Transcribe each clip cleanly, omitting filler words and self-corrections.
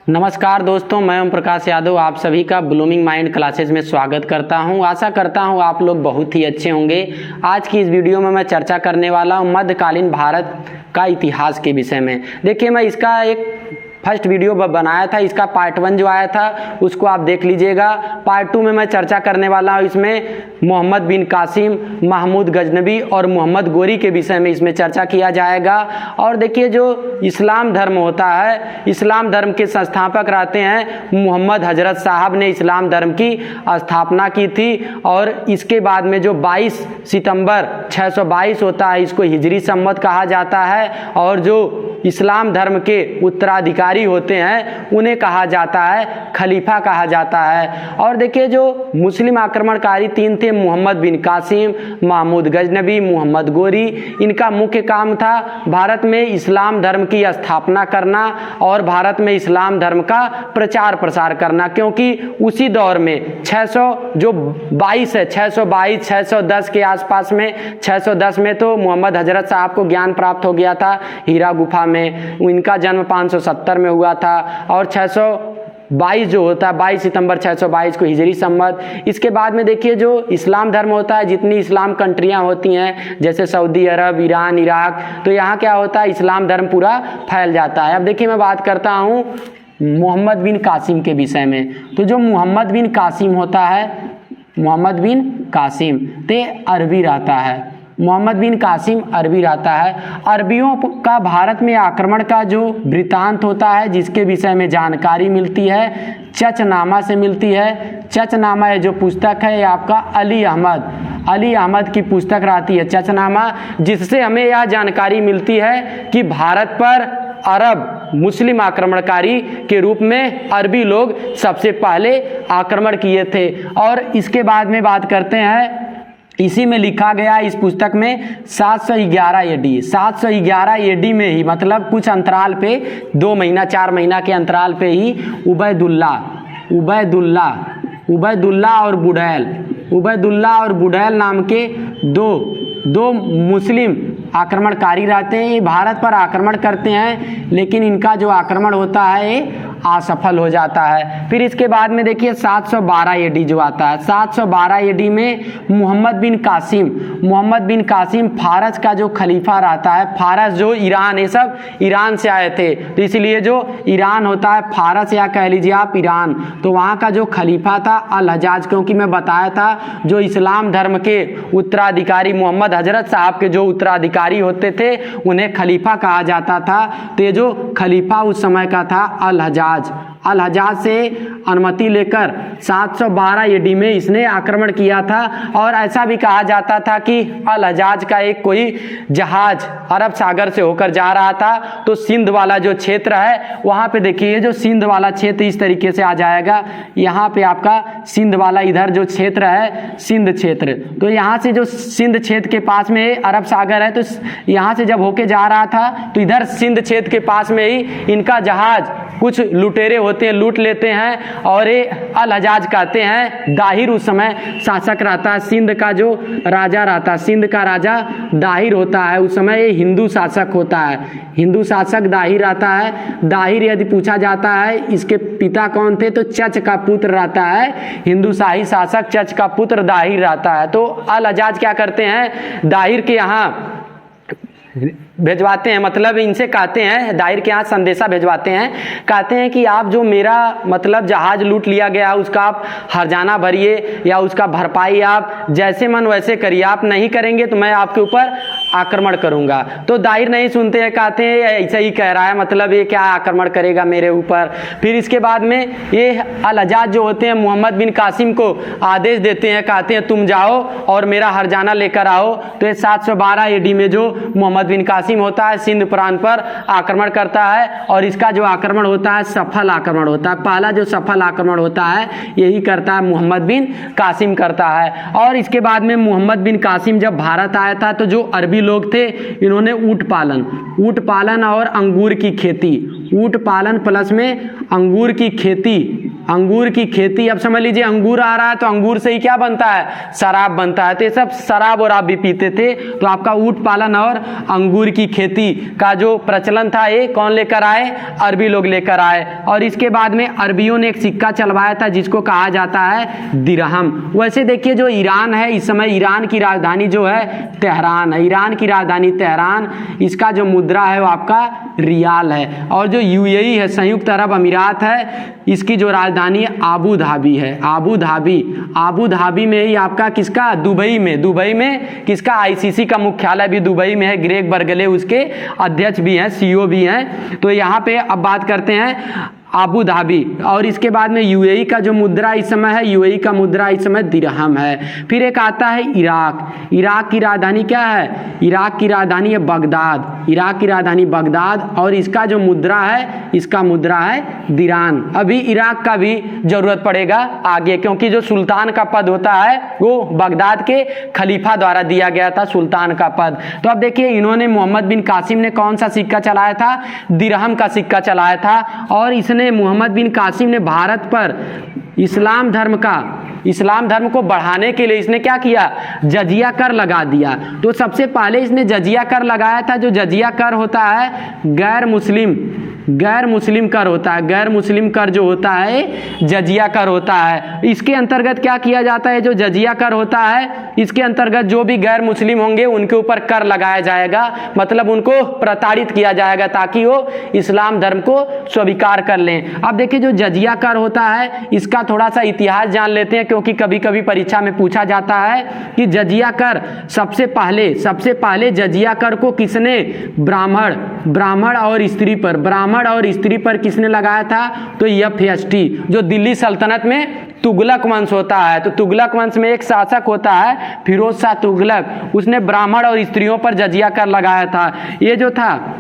नमस्कार दोस्तों, मैं ओम प्रकाश यादव आप सभी का ब्लूमिंग माइंड क्लासेस में स्वागत करता हूं। आशा करता हूं आप लोग बहुत ही अच्छे होंगे। आज की इस वीडियो में मैं चर्चा करने वाला हूं मध्यकालीन भारत का इतिहास के विषय में। देखिए, मैं इसका एक फर्स्ट वीडियो बनाया था, इसका पार्ट 1 जो आया था उसको आप देख लीजिएगा। पार्ट 2 में मैं चर्चा करने वाला हूँ इसमें मोहम्मद बिन कासिम, महमूद गजनबी और मोहम्मद गोरी के विषय में इसमें चर्चा किया जाएगा। और देखिए, जो इस्लाम धर्म होता है, इस्लाम धर्म के संस्थापक रहते हैं मोहम्मद हजरत साहब ने इस्लाम धर्म की स्थापना की थी। और इसके बाद में जो 22 सितंबर 622 होता है, इसको हिजरी सम्मत कहा जाता है। और जो इस्लाम धर्म के उत्तराधिकारी होते हैं उन्हें कहा जाता है खलीफा कहा जाता है। और देखिए, जो मुस्लिम आक्रमणकारी 3 थे, मोहम्मद बिन कासिम, महमूद गजनबी, मोहम्मद गोरी, इनका मुख्य काम था भारत में इस्लाम धर्म की स्थापना करना और भारत में इस्लाम धर्म का प्रचार प्रसार करना। क्योंकि उसी दौर में 610 के आसपास में 610 में तो मोहम्मद हजरत साहब को ज्ञान प्राप्त हो गया था हीरा गुफा में। इनका जन्म 570 में हुआ था और 622 जो होता है 22 सितंबर 622 को हिजरी सम्मत। इसके बाद में देखिए, जो इस्लाम धर्म होता है, जितनी इस्लाम कंट्रियां होती हैं जैसे सऊदी अरब, ईरान, इराक, तो यहाँ क्या होता है, इस्लाम धर्म पूरा फैल जाता है। अब देखिए, मैं बात करता हूँ मोहम्मद बिन कासिम के विषय में। तो जो मोहम्मद बिन कासिम होता है, मोहम्मद बिन कासिम ते अरबी रहता है, मोहम्मद बिन कासिम अरबी रहता है। अरबियों का भारत में आक्रमण का जो वृत्तांत होता है, जिसके विषय में जानकारी मिलती है, चचनामा से मिलती है। चचनामा ये जो पुस्तक है ये आपका अली अहमद की पुस्तक रहती है चचनामा, जिससे हमें यह जानकारी मिलती है कि भारत पर अरब मुस्लिम आक्रमणकारी के रूप में अरबी लोग सबसे पहले आक्रमण किए थे। और इसके बाद में बात करते हैं, इसी में लिखा गया इस पुस्तक में 711 एडी में ही, मतलब कुछ अंतराल पे 2 महीना 4 महीना के अंतराल पे ही उबैदुल्ला और बुड़ैल नाम के दो मुस्लिम आक्रमणकारी रहते हैं। ये भारत पर आक्रमण करते हैं, लेकिन इनका जो आक्रमण होता है ये असफल हो जाता है। फिर इसके बाद में देखिए 712 एडी जो आता है, 712 एडी में मोहम्मद बिन कासिम फारस का जो खलीफा रहता है। फारस जो ईरान, ये सब ईरान से आए थे, तो इसलिए जो ईरान होता है फारस, या कह लीजिए आप ईरान, तो वहाँ का जो खलीफा था अल हजाज, क्योंकि मैं बताया था जो इस्लाम धर्म के उत्तराधिकारी मोहम्मद हजरत साहब के जो उत्तराधिकारी होते थे उन्हें खलीफा कहा जाता था। तो ये जो खलीफा उस समय का था अल हजाज से अनुमति लेकर 712 एडी में इसने आक्रमण किया था। और ऐसा भी कहा जाता था कि अल हजाज का एक कोई जहाज अरब सागर से होकर जा रहा था, तो सिंध वाला जो क्षेत्र है वहाँ पे देखिए, जो सिंध वाला क्षेत्र इस तरीके से आ जाएगा। यहाँ पे आपका सिंध वाला इधर जो क्षेत्र है सिंध क्षेत्र, तो यहाँ से जो सिंध क्षेत्र के पास में अरब सागर है, तो यहाँ से जब होके जा रहा था तो इधर सिंध क्षेत्र के पास में ही इनका जहाज, कुछ लुटेरे होते हैं, लूट लेते हैं। और ये अल हजाज कहते हैं, दाहिर उस समय शासक रहता है, सिंध का जो राजा रहता है, सिंध का राजा दाहिर होता है। उस समय ये हिंदू शासक होता है, हिंदू शासक दाहिर रहता है। दाहिर यदि पूछा जाता है इसके पिता कौन थे, तो चच का पुत्र रहता है, हिंदू शाही शासक चच का पुत्र दाहिर रहता है। तो अल हजाज क्या करते हैं, दाहिर के यहाँ भेजवाते हैं, मतलब इनसे कहते हैं, दाहिर के यहाँ संदेशा भेजवाते हैं, कहते हैं कि आप जो मेरा मतलब जहाज लूट लिया गया उसका आप हर्जाना भरिए, या उसका भरपाई आप जैसे मन वैसे करिए, आप नहीं करेंगे तो मैं आपके ऊपर आक्रमण करूंगा। तो दाहिर नहीं सुनते हैं, कहते हैं ऐसा ही कह रहा है, मतलब ये क्या आक्रमण करेगा मेरे ऊपर। फिर इसके बाद में ये अल हजाज जो होते हैं मोहम्मद बिन कासिम को आदेश देते हैं, कहते हैं तुम जाओ और मेरा हर्जाना लेकर आओ। तो ये 712 एडी में जो मोहम्मद बिन कासिम होता है सिंध प्रांत पर आक्रमण करता है, और इसका जो आक्रमण होता है सफल आक्रमण होता है। पहला जो सफल आक्रमण होता है यही करता है मोहम्मद बिन कासिम करता है। और इसके बाद में मोहम्मद बिन कासिम जब भारत आया था, तो जो अरबी लोग थे इन्होंने ऊंट पालन और अंगूर की खेती, ऊंट पालन प्लस में अंगूर की खेती अंगूर की खेती। अब समझ लीजिए अंगूर आ रहा है तो अंगूर से ही क्या बनता है, शराब बनता है। तो ये सब शराब और आप भी पीते थे। तो आपका ऊंट पालन और अंगूर की खेती का जो प्रचलन था ये कौन लेकर आए, अरबी लोग लेकर आए। और इसके बाद में अरबियों ने एक सिक्का चलवाया था जिसको कहा जाता है दिरहम। वैसे देखिए जो ईरान है इस समय, ईरान की राजधानी जो है तेहरान है, ईरान की राजधानी तेहरान, इसका जो मुद्रा है वो आपका रियाल है। और जो यूएई है, संयुक्त अरब अमीरात है, इसकी जो राजधानी आबू धाबी है, आबू धाबी में ही आपका किसका, दुबई में किसका, आईसीसी का मुख्यालय भी दुबई में है। ग्रेग बर्गले उसके अध्यक्ष भी हैं, सीईओ भी हैं। तो यहाँ पे अब बात करते हैं आबू धाबी। और इसके बाद में यूएई का जो मुद्रा इस समय है, यूएई का मुद्रा इस समय दिरहम है। फिर एक आता है इराक की राजधानी क्या है, इराक की राजधानी है बगदाद, इराक की राजधानी बगदाद। और इसका जो मुद्रा है, इसका मुद्रा है दिरान। अभी इराक का भी जरूरत पड़ेगा आगे, क्योंकि जो सुल्तान का पद होता है वो बगदाद के खलीफा द्वारा दिया गया था, सुल्तान का पद। तो अब देखिए इन्होंने, मोहम्मद बिन कासिम ने कौन सा सिक्का चलाया था, दिरहम का सिक्का चलाया था। और इसने, मोहम्मद बिन कासिम ने भारत पर इस्लाम धर्म को बढ़ाने के लिए इसने क्या किया, जजिया कर लगा दिया। तो सबसे पहले इसने जजिया कर लगाया था। जो जजिया कर होता है गैर मुस्लिम कर होता है, गैर मुस्लिम कर जो होता है जजिया कर होता है। इसके अंतर्गत क्या किया जाता है, जो जजिया कर होता है इसके अंतर्गत जो भी गैर मुस्लिम होंगे उनके ऊपर कर लगाया जाएगा, मतलब उनको प्रताड़ित किया जाएगा ताकि वो इस्लाम धर्म को स्वीकार कर लें। अब देखिए जो जजिया कर होता है इसका थोड़ा सा इतिहास जान लेते हैं, क्योंकि कभी कभी परीक्षा में पूछा जाता है कि जजिया कर सबसे पहले जजिया कर को किसने, ब्राह्मण और स्त्री पर किसने लगाया था, तो एफएसटी, जो दिल्ली सल्तनत में तुगलक वंश होता है। तो तुगलक वंश में एक शासक होता है फिरोज शाह तुगलक, उसने ब्राह्मण और स्त्रियों पर जजिया कर लगाया था। ये जो था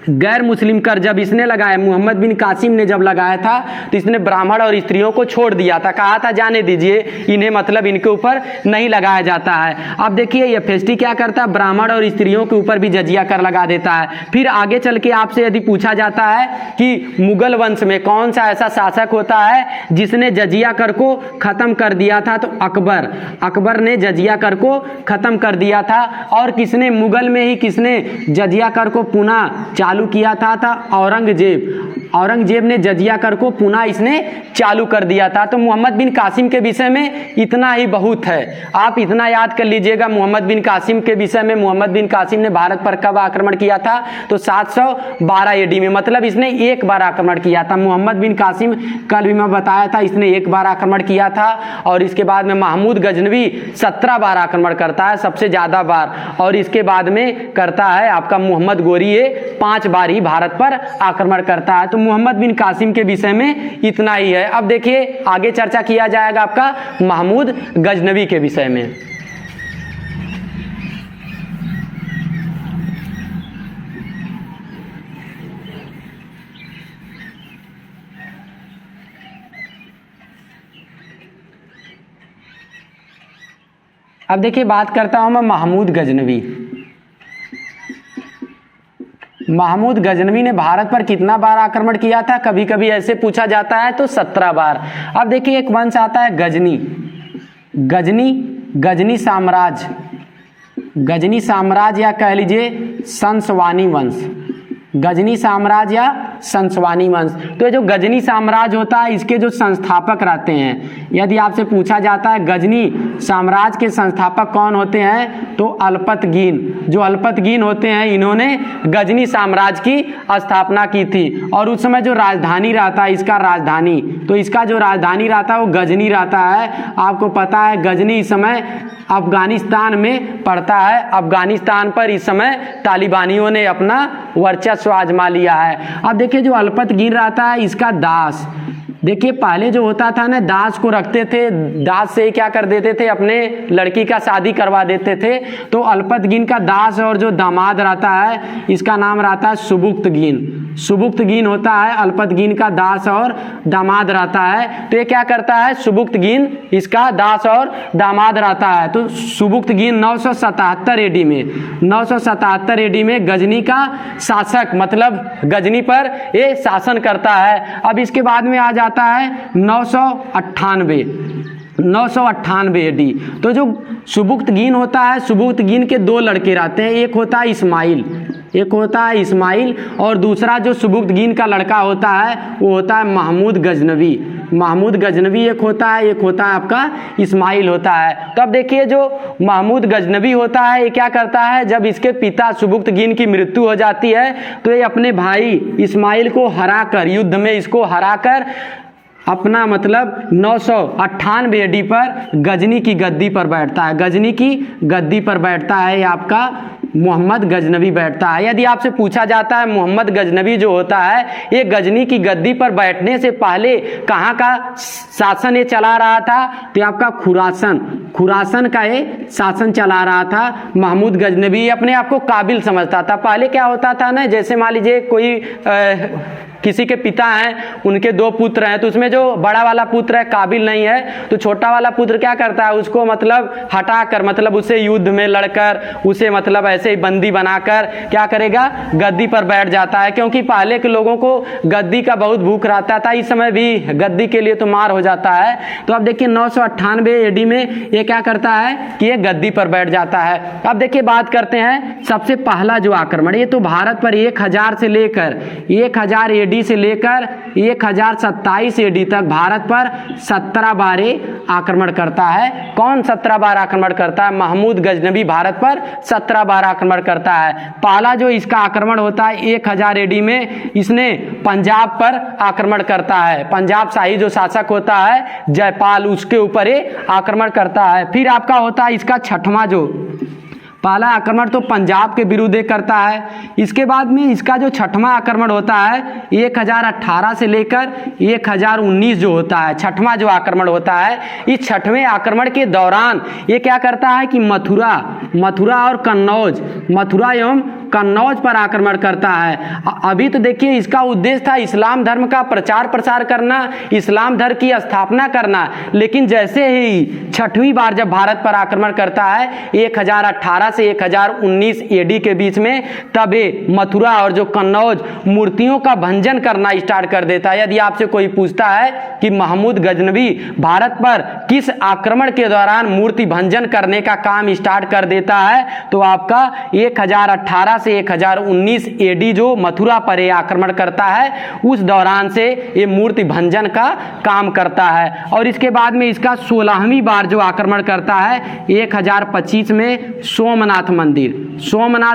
गैर मुस्लिम कर जब इसने लगाया, मोहम्मद बिन कासिम ने जब लगाया था तो इसने ब्राह्मण और स्त्रियों को छोड़ दिया था, कहा था जाने दीजिए इन्हें, मतलब इनके ऊपर नहीं लगाया जाता है। अब देखिए ये एफएसटी क्या करता है, ब्राह्मण और स्त्रियों के ऊपर भी जजिया कर लगा देता है। फिर आगे चल के आपसे यदि पूछा जाता है कि मुगल वंश में कौन सा ऐसा शासक होता है जिसने जजिया कर को खत्म कर दिया था, तो अकबर ने जजिया कर को खत्म कर दिया था। और किसने, मुगल में ही किसने जजिया कर को पुनः चालू किया था औरंगजेब ने जजिया कर को पुनः इसने चालू कर दिया था। तो मोहम्मद बिन कासिम के विषय में इतना ही बहुत है, आप इतना याद कर लीजिएगा मोहम्मद बिन कासिम के विषय में। मोहम्मद बिन कासिम ने भारत पर कब आक्रमण किया था, तो 712 एडी में, मतलब इसने एक बार आक्रमण किया था। मोहम्मद बिन कासिम कल भी मैं बताया था इसने एक बार आक्रमण किया था। और इसके बाद में महमूद गजनवी 17 बार आक्रमण करता है, सबसे ज्यादा बार। और इसके बाद में करता है आपका मोहम्मद गोरी, 5 बार ही भारत पर आक्रमण करता है। तो मोहम्मद बिन कासिम के विषय में इतना ही है। अब देखिए आगे चर्चा किया जाएगा आपका महमूद गजनवी के विषय में। अब देखिए बात करता हूं मैं महमूद गजनवी ने भारत पर कितना बार आक्रमण किया था, कभी कभी ऐसे पूछा जाता है तो 17 बार। अब देखिए एक वंश आता है गजनी साम्राज्य या कह लीजिए संसवानी वंश, गजनी साम्राज्य या संसवानी वंश। तो ये जो गजनी साम्राज्य होता है इसके जो संस्थापक रहते हैं, यदि आपसे पूछा जाता है गजनी साम्राज्य के संस्थापक कौन होते हैं, तो अल्पतगीन, जो अल्पतगीन होते हैं इन्होंने गजनी साम्राज्य की स्थापना की थी। और उस समय जो राजधानी रहता है इसका राजधानी, तो इसका जो राजधानी रहता है वो गजनी रहता है। आपको पता है गजनी इस समय अफगानिस्तान में पड़ता है। अफगानिस्तान पर इस समय तालिबानियों ने अपना वर्चस्व आजमा लिया है। अब देखिए जो अल्पतगीन रहता है इसका दास, देखिए पहले जो होता था ना, दास को रखते थे, दास से क्या कर देते थे, अपने लड़की का शादी करवा देते थे। तो अल्पतगीन का दास और जो दामाद रहता है इसका नाम रहता है सुबुक्तगीन। सुबुक्तगीन होता है, अल्पतगीन का दास और दामाद रहता है। तो ये क्या करता है, सुबुक्तगीन इसका दास और दामाद रहता है। तो सुबुक्तगीन 977 एडी में 977 एडी में गजनी का शासक, मतलब गजनी पर ये शासन करता है। अब इसके बाद में आ जाता है 998 एडी। तो जो सुबुक्तगीन होता है, सुबुक्तगीन के दो लड़के रहते हैं, एक होता है इस्माइल और दूसरा जो सुबुक्तगीन का लड़का होता है वो होता है महमूद गजनवी एक होता है आपका इस्माइल होता है। तो अब देखिए जो महमूद गजनवी होता है ये क्या करता है, जब इसके पिता सुबुक्तगीन की मृत्यु हो जाती है तो ये अपने भाई इस्माइल को हराकर, युद्ध में इसको हराकर अपना मतलब 998 एडी पर गजनी की गद्दी पर बैठता है। गजनी की गद्दी पर बैठता है आपका मोहम्मद गजनवी बैठता है। यदि आपसे पूछा जाता है मोहम्मद गजनवी जो होता है ये गजनी की गद्दी पर बैठने से पहले कहाँ का शासन ये चला रहा था, तो आपका खुरासन का ये शासन चला रहा था। महमूद गजनवी अपने आप को काबिल समझता था। पहले क्या होता था ना, जैसे मान लीजिए कोई किसी के पिता हैं, उनके दो पुत्र हैं, तो उसमें जो बड़ा वाला पुत्र है काबिल नहीं है, तो छोटा वाला पुत्र क्या करता है, उसको मतलब हटाकर, मतलब उसे युद्ध में लड़कर, उसे मतलब ऐसे ही बंदी बनाकर क्या करेगा, गद्दी पर बैठ जाता है। क्योंकि पहले के लोगों को गद्दी का बहुत भूख रहता था, इस समय भी गद्दी के लिए तो मार हो जाता है। तो अब देखिए 998 एडी में ये क्या करता है कि ये गद्दी पर बैठ जाता है। अब देखिए बात करते हैं सबसे पहला जो आक्रमण, ये तो भारत पर 1000 से लेकर 1000 एडी से लेकर 1027 एडी तक भारत पर 17 बार आक्रमण करता है। कौन 17 बार आक्रमण करता है? महमूद गजनवी भारत पर 17 बार आक्रमण करता है। पहला जो इसका आक्रमण होता है 1000 एडी में, इसने पंजाब पर आक्रमण करता है। पंजाब शाही जो शासक होता है जयपाल, उसके ऊपर ये आक्रमण करता है। फिर आपका होता है इसका छठवां, जो पहला आक्रमण तो पंजाब के विरुद्ध करता है। इसके बाद में इसका जो छठवां आक्रमण होता है 1018 से लेकर 1019 जो होता है, छठवां जो आक्रमण होता है, इस छठवें आक्रमण के दौरान ये क्या करता है कि मथुरा और मथुरा एवं कन्नौज पर आक्रमण करता है। अभी तो देखिए इसका उद्देश्य था इस्लाम धर्म का प्रचार प्रसार करना, इस्लाम धर्म की स्थापना करना, लेकिन जैसे ही छठवीं बार जब भारत पर आक्रमण करता है 1018 से 1019 एडी के बीच में, तब ये मथुरा और जो कन्नौज मूर्तियों का भंजन करना स्टार्ट कर देता है। यदि आपसे कोई पूछता है कि महमूद गजनवी भारत पर किस आक्रमण के दौरान मूर्ति भंजन करने का काम स्टार्ट कर देता है, तो आपका 1018 से 1019 एडी जो मथुरा पर आक्रमण करता है, उस दौरान से ये मूर्ति भंजन का काम करता है। और इसके बाद में इसका 16वीं बार जो आक्रमण करता है 1025 में सोमनाथ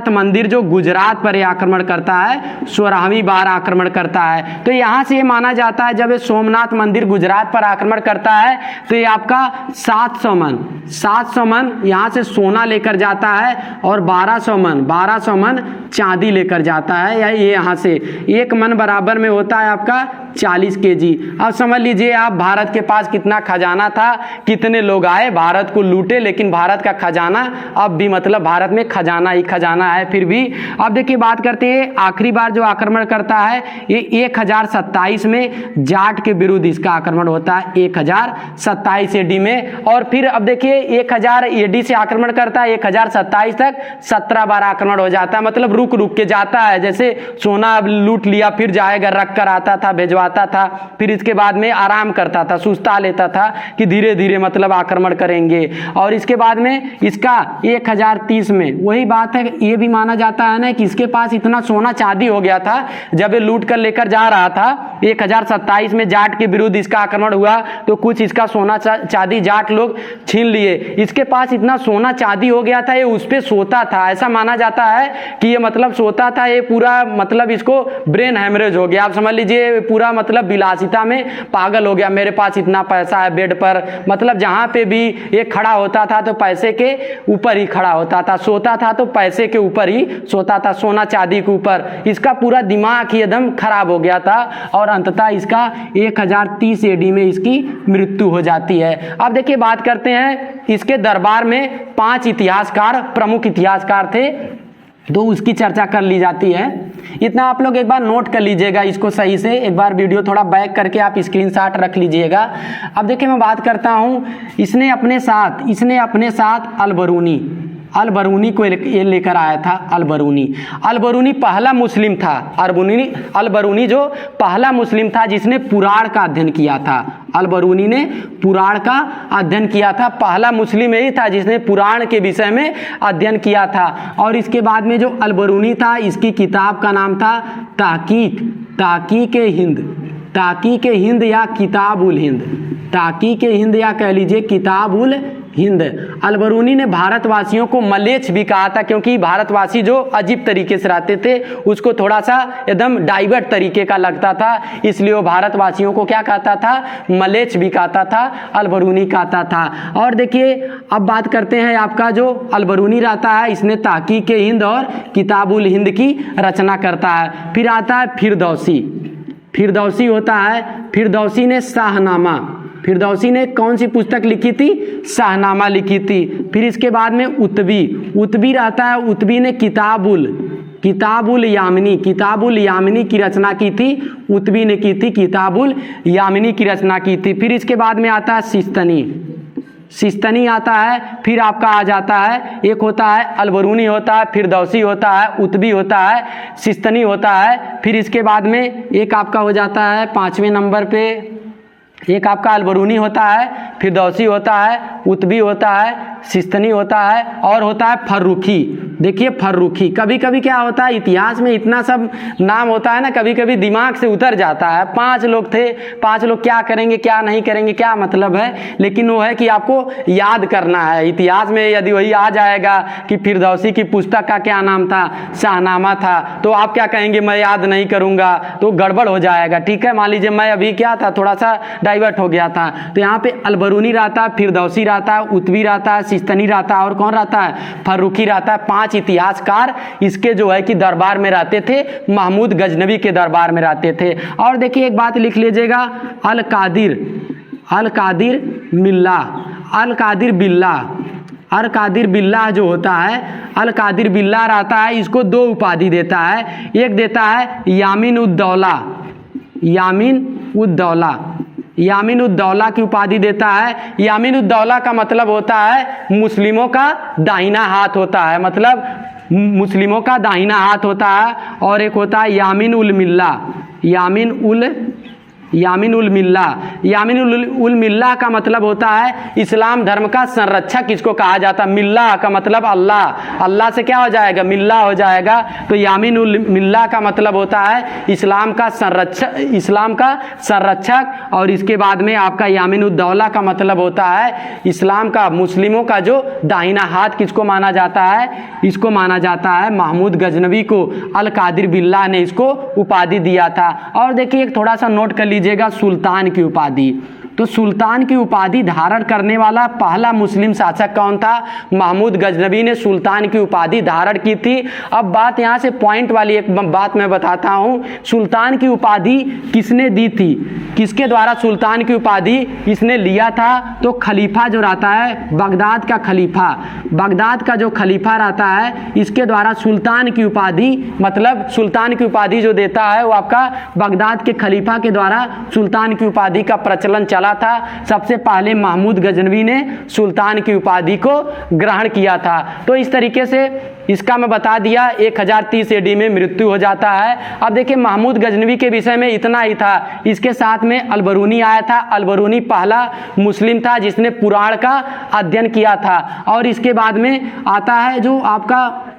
मंदिर जो गुजरात पर आक्रमण करता है, 16वीं बार आक्रमण करता है। तो यहां से ये माना जाता है जब ये सोमनाथ मंदिर गुजरात पर आक्रमण करता है तो ये आपका 700 मन यहां से सोना लेकर जाता है और 1200 मन चांदी लेकर जाता है। या ये यहाँ से 1 मन बराबर में होता है आपका 40 केजी। अब समझ लीजिए आप भारत के पास कितना खजाना था, कितने लोग आए भारत को लूटे, लेकिन भारत का खजाना अब भी मतलब भारत में खजाना ही खजाना है फिर भी। अब देखिए बात करते हैं आखिरी बार जो आक्रमण करता है ये 1027 में जाट के विरुद्ध इसका आक्रमण होता है 1027 एडी में। और फिर अब देखिए 1000 एडी से आक्रमण करता है 1027 तक 17 बार आक्रमण हो जाता है, मतलब रुक के जाता है। जैसे सोना लूट लिया फिर जाएगा, रख कर आता था, भिजवाता था, फिर इसके बाद में आराम करता था, सुस्ता लेता था कि धीरे धीरे मतलब आक्रमण करेंगे। और इसके बाद में इसका 1030 में वही बात है, ये भी माना जाता है ना कि इसके पास इतना सोना चांदी हो गया था जब ये लूट कर लेकर जा रहा था। 1027 में जाट के विरुद्ध इसका आक्रमण हुआ तो कुछ इसका सोना चांदी जाट लोग छीन लिए। इसके पास इतना सोना चांदी हो गया था, ये उस पे सोता था। ऐसा माना जाता है कि ये मतलब सोता था, ये पूरा मतलब इसको ब्रेन हैमरेज हो गया। आप समझ लीजिए पूरा मतलब विलासिता में पागल हो गया, मेरे पास इतना पैसा है बेड पर, मतलब जहां पे भी ये खड़ा होता था तो पैसे के ऊपर ही खड़ा होता था, सोता था तो पैसे के ऊपर ही सोता था, सोना चांदी के ऊपर। इसका पूरा दिमाग ही एकदम खराब हो गया था और अंततः इसका 1030 एडी में इसकी मृत्यु हो जाती है। अब देखिए बात करते हैं इसके दरबार में 5 इतिहासकार, प्रमुख इतिहासकार थे। तो उसकी चर्चा कर ली जाती है। इतना आप लोग एक बार नोट कर लीजिएगा इसको सही से, एक बार वीडियो थोड़ा बैक करके आप स्क्रीनशॉट रख लीजिएगा। अब देखिए मैं बात करता हूँ, इसने अपने साथ अल बरूनी को ये लेकर आया था। अल बरूनी पहला मुस्लिम था। अल बरूनी जो पहला मुस्लिम था जिसने पुराण का अध्ययन किया था। अल बरूनी ने पुराण का अध्ययन किया था, पहला मुस्लिम यही था जिसने पुराण के विषय में अध्ययन किया था। और इसके बाद में जो अल बरूनी था, इसकी किताब का नाम था ताकीक हिंद या किताबुल हिंद, ताकीक हिंद या कह लीजिए किताबुल हिंद। अल बरूनी ने भारतवासियों को मलेच्छ भी कहा था, क्योंकि भारतवासी जो अजीब तरीके से रहते थे उसको थोड़ा सा एकदम डाइवर्ट तरीके का लगता था, इसलिए वो भारतवासियों को क्या कहता था, मलेच्छ भी कहता था, अल बरूनी कहता था। और देखिए अब बात करते हैं आपका जो अल बरूनी रहता है, इसने ताकीक हिंद और किताबुल हिंद की रचना करता है। फिर आता है फिरदौसी होता है। फिरदौसी ने कौन सी पुस्तक लिखी थी, शाहनामा लिखी थी। फिर इसके बाद में उत्बी रहता है। उत्बी ने किताबुल यामिनी की रचना की थी। उत्बी ने की थी किताबुल यामिनी की रचना की थी। फिर इसके बाद में आता है सिस्तनी आता है। फिर आपका आ जाता है, एक होता है अल बरूनी होता है, फिरदौसी होता है, उत्बी होता है, सिस्तनी होता है। फिर इसके बाद में एक आपका हो जाता है 5वें नंबर पे, एक आपका अल बरूनी होता है, फिरदौसी होता है, उत्बी होता है, सिस्तनी होता है, और होता है फर्रुखी। देखिए फर्रुखी, कभी कभी क्या होता है इतिहास में इतना सब नाम होता है ना, कभी कभी दिमाग से उतर जाता है। 5 लोग थे, 5 लोग क्या करेंगे क्या नहीं करेंगे क्या मतलब है, लेकिन वो है कि आपको याद करना है। इतिहास में यदि वही आ जाएगा कि फिरदौसी की पुस्तक का क्या नाम था, शाहनामा था, तो आप क्या कहेंगे मैं याद नहीं करूँगा, तो गड़बड़ हो जाएगा। ठीक है, मान लीजिए मैं अभी क्या था, थोड़ा सा डाइवर्ट हो गया था। तो यहाँ पे अल बरूनी रहता है, फिरदौसी रहता है, उत्बी रहता है, सिस्तनी रहता है, और कौन रहता है, फर्रुखी रहता है। 5 इतिहासकार इसके जो है कि दरबार में रहते थे, महमूद गजनवी के दरबार में रहते थे। और देखिए एक बात लिख लीजिएगा, अल कादिर बिल्ला जो होता है, अल कादिर बिल्ला रहता है, इसको 2 उपाधि देता है। एक देता है यामीन उद दौला की उपाधि देता है। यामीन उद दौला का मतलब होता है मुस्लिमों का दाहिना हाथ होता है, मतलब मुस्लिमों का दाहिना हाथ होता है। और एक होता है यामीन उल मिल्ला का मतलब होता है इस्लाम धर्म का संरक्षक, इसको कहा जाता है। मिल्ला का मतलब अल्लाह से क्या हो जाएगा, मिल्ला हो जाएगा। तो यामीन उल मिल्ला का मतलब होता है इस्लाम का संरक्षक। और इसके बाद में आपका यामीन उद दौला का मतलब होता है इस्लाम का, मुस्लिमों का जो दाहिना हाथ। किसको माना जाता है, इसको माना जाता है महमूद गजनवी को। अल कादिर बिल्ला ने इसको उपाधि दिया था। और देखिए एक थोड़ा सा नोट कर लीजिएगा, सुल्तान की उपाधि। तो सुल्तान की उपाधि धारण करने वाला पहला मुस्लिम शासक कौन था, महमूद गजनवी ने सुल्तान की उपाधि धारण की थी। अब बात यहाँ से पॉइंट वाली एक बात मैं बताता हूँ, सुल्तान की उपाधि किसने दी थी, किसके द्वारा सुल्तान की उपाधि इसने लिया था। तो खलीफा जो रहता है, बगदाद का जो खलीफा रहता है, इसके द्वारा सुल्तान की उपाधि, मतलब सुल्तान की उपाधि जो देता है वो आपका बगदाद के खलीफा के द्वारा सुल्तान की उपाधि का प्रचलन चला था। सबसे पहले महमूद गजनवी ने सुल्तान की उपाधि को ग्रहण किया था। तो इस तरीके से इसका मैं बता दिया। 1030 AD में मृत्यु हो जाता है। अब देखिए महमूद गजनवी के विषय में इतना ही था। इसके साथ में अल बरूनी आया था। अल बरूनी पहला मुस्लिम था जिसने पुराण का अध्ययन किया था। और इसके बाद में आता है जो आपका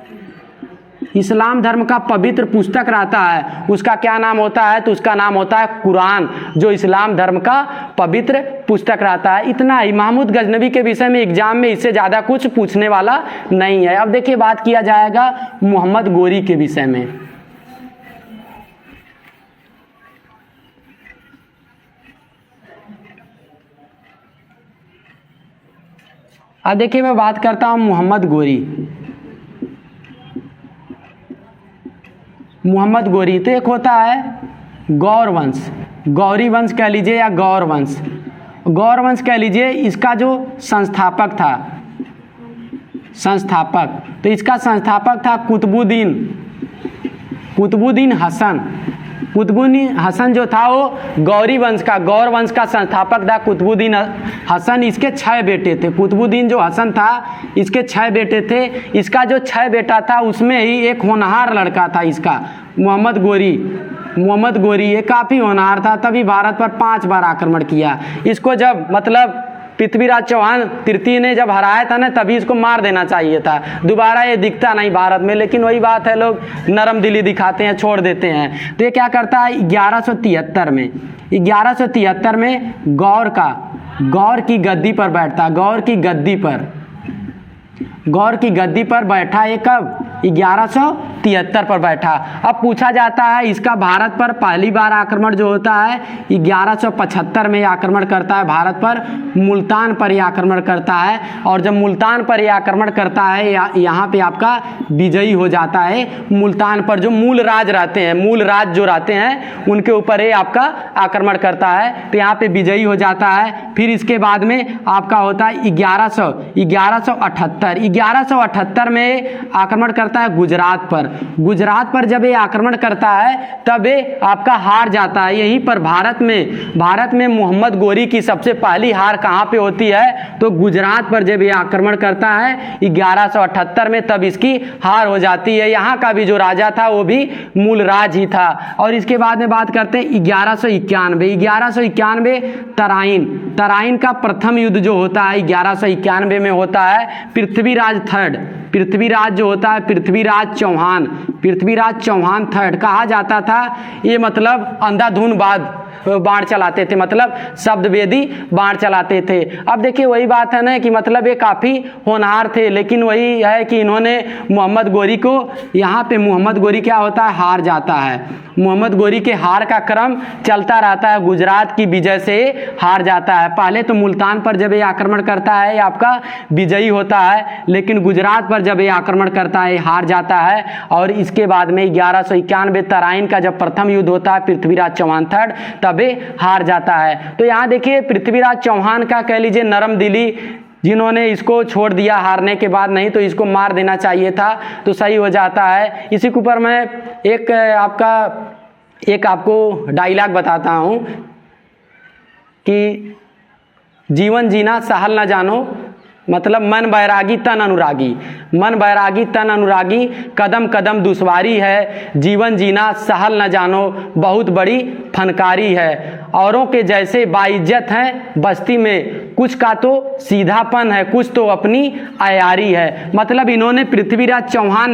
इस्लाम धर्म का पवित्र पुस्तक रहता है, उसका क्या नाम होता है, तो उसका नाम होता है कुरान, जो इस्लाम धर्म का पवित्र पुस्तक रहता है। इतना ही महमूद गजनवी के विषय में एग्जाम में, इससे ज़्यादा कुछ पूछने वाला नहीं है। अब देखिए बात किया जाएगा मोहम्मद गोरी के विषय में। अब देखिए मैं बात करता हूँ मोहम्मद गोरी। तो एक होता है गौर वंश, गौरी वंश कह लीजिए या गौर वंश कह लीजिए। इसका जो संस्थापक था, संस्थापक, तो इसका संस्थापक था कुतुबुद्दीन हसन। कुतुबुद्दीन हसन जो था वो गौर वंश का संस्थापक था कुतुबुद्दीन हसन। इसके 6 बेटे थे। कुतुबुद्दीन जो हसन था इसके 6 बेटे थे। इसका जो 6 बेटा था उसमें ही एक होनहार लड़का था इसका, मोहम्मद गोरी। ये काफ़ी होनहार था, तभी भारत पर 5 बार आक्रमण किया। इसको जब मतलब पृथ्वीराज चौहान तृतीय ने जब हराया था ना, तभी इसको मार देना चाहिए था। दोबारा ये दिखता नहीं भारत में, लेकिन वही बात है, लोग नरम दिली दिखाते हैं, छोड़ देते हैं। तो ये क्या करता है 1173 में गौर की गद्दी पर बैठता। गौर की गद्दी पर बैठा। ये कब 1173 पर बैठा। अब पूछा जाता है इसका भारत पर पहली बार आक्रमण जो होता है 1175 में आक्रमण करता है भारत पर, मुल्तान पर ही आक्रमण करता है। और जब मुल्तान पर ही आक्रमण करता है यहाँ पे आपका विजयी हो जाता है। मुल्तान पर जो मूल राज जो रहते हैं उनके ऊपर ये आपका आक्रमण करता है, तो यहाँ पे विजयी हो जाता है। फिर इसके बाद में आपका होता है 1178 में आक्रमण करता है गुजरात पर जब ये आक्रमण करता है तब ये आपका हार जाता है। यहीं पर भारत में मोहम्मद गोरी की सबसे पहली हार कहाँ पे होती है, तो गुजरात पर जब ये आक्रमण करता है 1178 में, तब इसकी हार हो जाती है। यहाँ का भी जो राजा था वो भी मूल राज ही था। और इसके बाद में बात करते हैं 1191 तराइन का प्रथम युद्ध जो होता है 1191 में होता है। पृथ्वीराज जो होता है पृथ्वीराज चौहान थर्ड कहा जाता था। ये मतलब अंधाधुन बाण चलाते थे, मतलब शब्दवेदी बाण चलाते थे। अब देखिए वही बात है ना कि मतलब ये काफ़ी होनहार थे, लेकिन वही है कि इन्होंने मोहम्मद गोरी को, यहाँ पे मोहम्मद गोरी क्या होता है, हार जाता है। मोहम्मद गोरी के हार का क्रम चलता रहता है, गुजरात की विजय से हार जाता है। पहले तो मुल्तान पर जब ये आक्रमण करता है आपका विजयी होता है, लेकिन गुजरात पर जब ये आक्रमण करता है हार जाता है। और इसके बाद में 1191 तराइन का जब प्रथम युद्ध होता है पृथ्वीराज चौहान थर्ड, तब हार जाता है। तो यहाँ देखिए पृथ्वीराज चौहान का कह लीजिए नरम दिली, जिन्होंने इसको छोड़ दिया हारने के बाद, नहीं तो इसको मार देना चाहिए था तो सही हो जाता है। इसी के ऊपर मैं एक आपको डायलॉग बताता हूँ कि जीवन जीना सहल न जानो, मतलब मन बैरागी तन अनुरागी, कदम कदम दुश्वारी है, जीवन जीना सहल न जानो, बहुत बड़ी फनकारी है। औरों के जैसे बाइज्जत हैं बस्ती में, कुछ का तो सीधापन है, कुछ तो अपनी अयारी है। मतलब इन्होंने पृथ्वीराज चौहान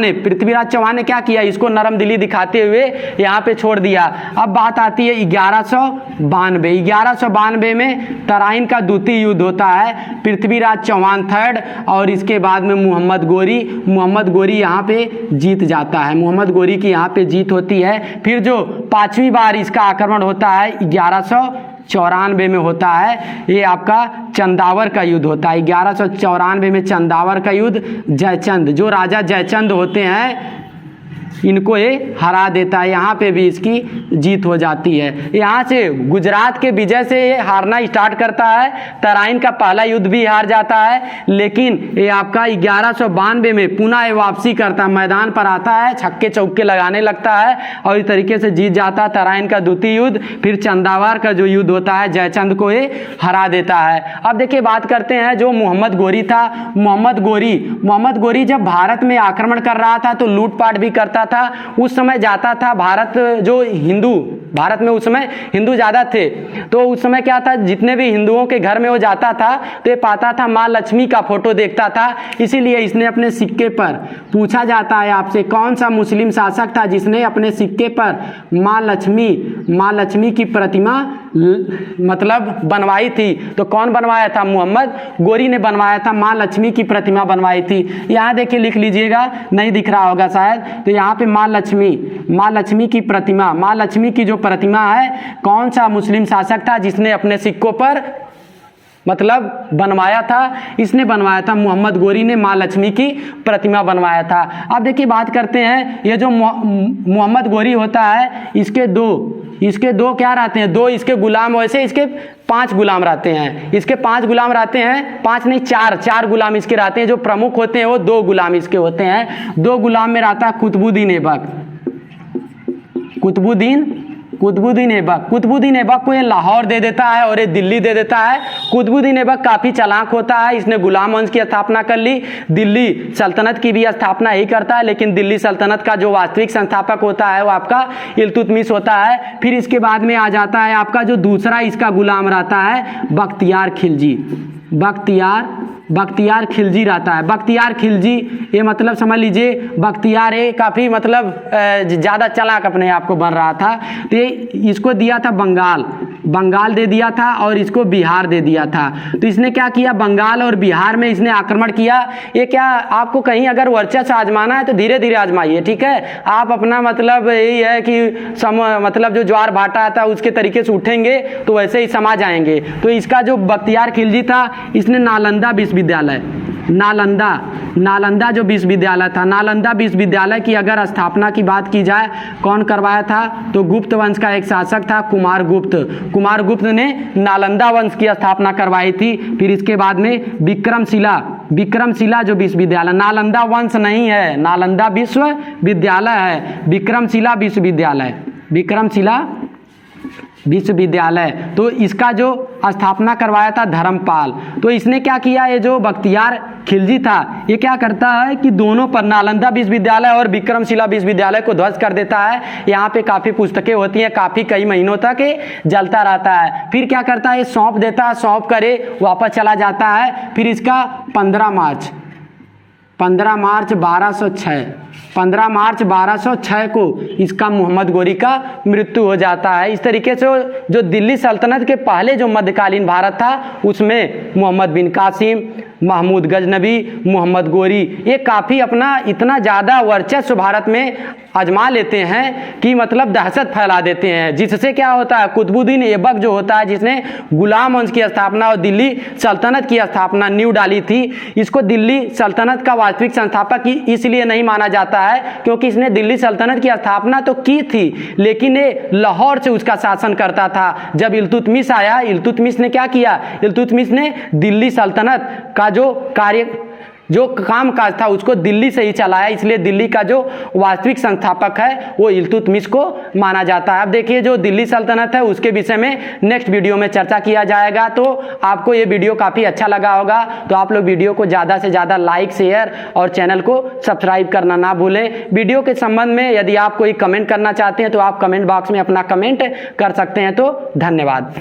ने क्या किया, इसको नरम दिली दिखाते हुए यहाँ पे छोड़ दिया। अब बात आती है 1192 में तराइन का द्वितीय युद्ध होता है, पृथ्वीराज चौहान थर्ड और इसके बाद में मोहम्मद गोरी यहाँ पे जीत जाता है। मोहम्मद गोरी की यहाँ पे जीत होती है। फिर जो 5वीं बार इसका आक्रमण होता है 1194 में होता है, ये आपका चंदावर का युद्ध होता है। 1194 में चंदावर का युद्ध, जयचंद जो राजा जयचंद होते हैं इनको ये हरा देता है। यहाँ पे भी इसकी जीत हो जाती है। यहाँ से गुजरात के विजय से ये हारना स्टार्ट करता है। तराइन का पहला युद्ध भी हार जाता है, लेकिन ये आपका 1192 में पुनः ये वापसी करता है, मैदान पर आता है, छक्के चौके लगाने लगता है और इस तरीके से जीत जाता है तराइन का द्वितीय युद्ध। फिर चंदावर का जो युद्ध होता है जयचंद को ये हरा देता है। अब देखिए बात करते हैं जो मोहम्मद गोरी था। मोहम्मद गोरी जब भारत में आक्रमण कर रहा था तो लूटपाट भी करता था। उस समय जाता था भारत में उस समय हिंदू ज्यादा थे, तो उस समय क्या था, जितने भी हिंदुओं के घर में वो जाता था तो ये पाता था माँ लक्ष्मी का फोटो देखता था। इसीलिए इसने अपने सिक्के पर, पूछा जाता है आपसे कौन सा मुस्लिम शासक था जिसने अपने सिक्के पर माँ लक्ष्मी की प्रतिमा मतलब बनवाई थी, तो कौन बनवाया था, मोहम्मद गोरी ने बनवाया था, माँ लक्ष्मी की प्रतिमा बनवाई थी। यहाँ देखिए लिख लीजिएगा, नहीं दिख रहा होगा शायद, तो यहाँ पे माँ लक्ष्मी की प्रतिमा, माँ लक्ष्मी की जो प्रतिमा है, कौन सा मुस्लिम शासक था जिसने अपने सिक्कों पर मतलब बनवाया था, इसने बनवाया था, मोहम्मद गोरी ने माँ लक्ष्मी की प्रतिमा बनवाया था। अब देखिए बात करते हैं, ये जो मोहम्मद गोरी होता है, इसके दो क्या रहते हैं, दो इसके गुलाम, वैसे इसके 5 गुलाम रहते हैं, इसके 5 गुलाम रहते हैं, 5 नहीं 4 गुलाम इसके रहते हैं। जो प्रमुख होते हैं वो 2 गुलाम इसके होते हैं। 2 गुलाम में रहता है कुतुबुद्दीन ऐबक। कुतुबुद्दीन ऐबक को ये लाहौर दे देता है और ये दिल्ली दे देता है। कुतुबुद्दीन ऐबक काफ़ी चालाक होता है, इसने गुलाम वंश की स्थापना कर ली। दिल्ली सल्तनत की भी स्थापना ही करता है, लेकिन दिल्ली सल्तनत का जो वास्तविक संस्थापक होता है वो आपका इल्तुतमिश होता है। फिर इसके बाद में आ जाता है आपका जो दूसरा इसका गुलाम रहता है बख्तियार खिलजी। बख्तियार खिलजी रहता है। बख्तियार खिलजी ये मतलब समझ लीजिए, बख्तियार ये काफ़ी मतलब ज़्यादा चालाक अपने आप को बन रहा था। तो ये इसको दिया था बंगाल दे दिया था और इसको बिहार दे दिया था। तो इसने क्या किया, बंगाल और बिहार में इसने आक्रमण किया। ये क्या, आपको कहीं अगर वर्चस्व आजमाना है तो धीरे धीरे आजमाइए, ठीक है। आप अपना मतलब यही है कि मतलब जो ज्वार भाटा आता है उसके तरीके से उठेंगे तो वैसे ही समा जाएंगे। तो इसका जो बख्तियार खिलजी था, इसने नालंदा जो विश्वविद्यालय था, नालंदा विश्वविद्यालय की अगर स्थापना की बात की जाए, कौन करवाया था, तो गुप्त वंश का एक शासक था कुमार गुप्त ने नालंदा वंश की स्थापना करवाई थी। फिर इसके बाद में विक्रमशिला जो विश्वविद्यालय, नालंदा वंश नहीं है, नालंदा विश्वविद्यालय है, विक्रमशिला विश्वविद्यालय। तो इसका जो स्थापना करवाया था धर्मपाल। तो इसने क्या किया, ये जो बख्तियार खिलजी था ये क्या करता है कि दोनों पर, नालंदा विश्वविद्यालय और विक्रमशिला विश्वविद्यालय को ध्वस्त कर देता है। यहाँ पे काफ़ी पुस्तकें होती हैं, काफ़ी कई महीनों तक जलता रहता है। फिर क्या करता है, सौंप देता है, सौंप करे वापस चला जाता है। फिर इसका 15 मार्च 1206 को इसका मोहम्मद गोरी का मृत्यु हो जाता है। इस तरीके से जो दिल्ली सल्तनत के पहले जो मध्यकालीन भारत था उसमें मोहम्मद बिन कासिम, महमूद गजनबी, मोहम्मद गोरी ये काफ़ी अपना इतना ज़्यादा वर्चस्व भारत में आजमा लेते हैं कि मतलब दहशत फैला देते हैं। जिससे क्या होता है, कुतुबुद्दीन ऐबक जो होता है, जिसने गुलाम वंश की स्थापना और दिल्ली सल्तनत की स्थापना नींव डाली थी, इसको दिल्ली सल्तनत का वास्तविक संस्थापक इसलिए नहीं माना जाता है क्योंकि इसने दिल्ली सल्तनत की स्थापना तो की थी, लेकिन ये लाहौर से उसका शासन करता था। जब इल्तुतमिश आया, इल्तुतमिश ने क्या किया, इल्तुतमिश ने दिल्ली सल्तनत का जो कामकाज था उसको दिल्ली से ही चलाया, इसलिए दिल्ली का जो वास्तविक संस्थापक है वो इल्तुतमिश को माना जाता है। अब देखिए जो दिल्ली सल्तनत है उसके विषय में नेक्स्ट वीडियो में चर्चा किया जाएगा। तो आपको ये वीडियो काफ़ी अच्छा लगा होगा, तो आप लोग वीडियो को ज़्यादा से ज़्यादा लाइक, शेयर और चैनल को सब्सक्राइब करना ना भूलें। वीडियो के संबंध में यदि आप कोई कमेंट करना चाहते हैं तो आप कमेंट बॉक्स में अपना कमेंट कर सकते हैं। तो धन्यवाद।